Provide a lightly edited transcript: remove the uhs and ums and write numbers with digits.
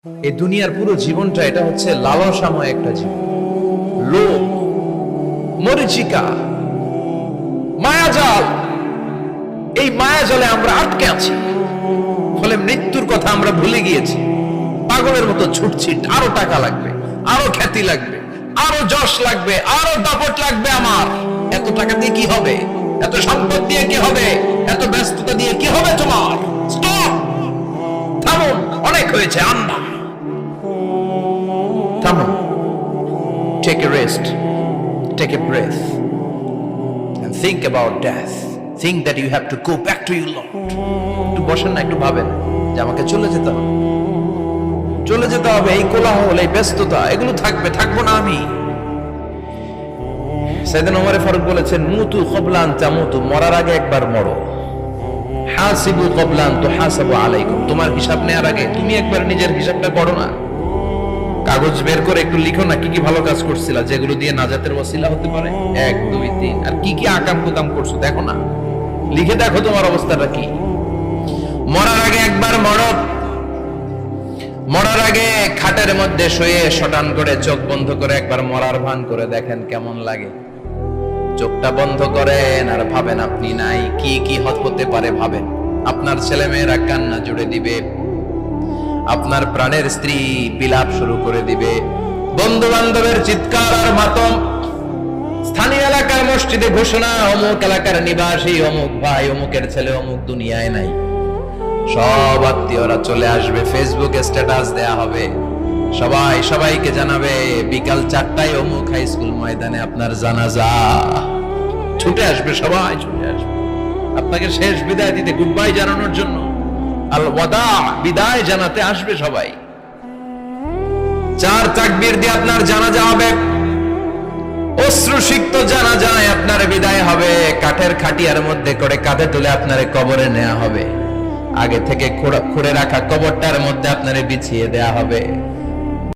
এই দুনিয়ার পুরো জীবনটা এটা হচ্ছে লালসাময় একটা জীবন, লোভ, মরিচিকা, মায়াজাল। এই মায়াজালে আমরা আটকে আছি, ফলে মৃত্যুর কথা আমরা ভুলে গিয়েছি। পাগলের মতো ছুটছি, আরো টাকা লাগবে, আরো খ্যাতি লাগবে, আরো যশ লাগবে, আরো দাপট লাগবে। আমার এত টাকা দিয়ে কি হবে? এত সম্পদ দিয়ে কি হবে? এত ব্যস্ততা দিয়ে কি হবে? তোমার স্টপ, থামুন, অনেক হয়েছে। আন্না, থামুন, take a rest, take a breath and think about death. Think that you have to go back to your Lord. একটু বসেন না, একটু ভাবেন যে আমাকে চলে যেতে হবে, চলে যেতে হবে। এই কোলাহল, এই ব্যস্ততা, এগুলো থাকবে, থাকবো না আমি। সাইয়েদনা ওমর ফারুক বলেছেন, মুতু ক্বাবলা আন তামুতু, মরার আগে একবার মরো। হাসিবু ক্বাবলা আন তুহাসাবু আলাইকুম, তোমার হিসাব নেওয়ার আগে তুমি একবার নিজের হিসাবটা করো না। কাগজ বের করে একটু লিখো না, কি কি ভালো কাজ করছিলা, যেগুলো দিয়ে নাজাতের ওসিলা হতে পারে। 1 2 3, আর কি কি আকাম কুকাম করছো দেখো না, লিখে দেখো তোমার অবস্থাটা কি। মরার আগে একবার মরো। মরার আগে খাটের মধ্যে শুয়ে শটান করে চোখ বন্ধ করে একবার মরার ভান করে দেখেন কেমন লাগে। চোখটা বন্ধ করেন আর ভাবেন আপনি নাই, কি কি হতে পারে ভাবেন। আপনার ছেলে মেয়েরা কান্না জুড়ে দিবে, আপনার প্রাণের স্ত্রী বিলাপ শুরু করে দিবে, বন্ধু বান্ধবের চিৎকার আর মাতম, স্থানীয় এলাকার মসজিদে ঘোষণা, অমুক এলাকার নিবাসী অমুক ভাই, অমুকের ছেলে অমুক দুনিয়ায় নাই। সব আত্মীয়রা চলে আসবে, ফেসবুকে স্ট্যাটাস দেয়া হবে, সবাই সবাইকে জানাবে বিকাল 4টায় অমুক হাই স্কুল ময়দানে আপনার জানাজা। ছুটে আসবে, সবাই ছুটে আসবে আপনাকে শেষ বিদায় দিতে, গুড বাই জানানোর জন্য, আল ওয়াদা, বিদায় জানাতে আসবে সবাই। 4 তাকবীর দিয়ে আপনার জানাজা হবে, অশ্রুসিক্ত জানাজায় আপনার বিদায় হবে। কাঠের খাটিয়ার মধ্যে করে কাঁধে তুলে আপনারে কবরে নেওয়া হবে, আগে থেকে খুঁড়ে রাখা কবরটার মধ্যে আপনারে বিছিয়ে দেয়া হবে।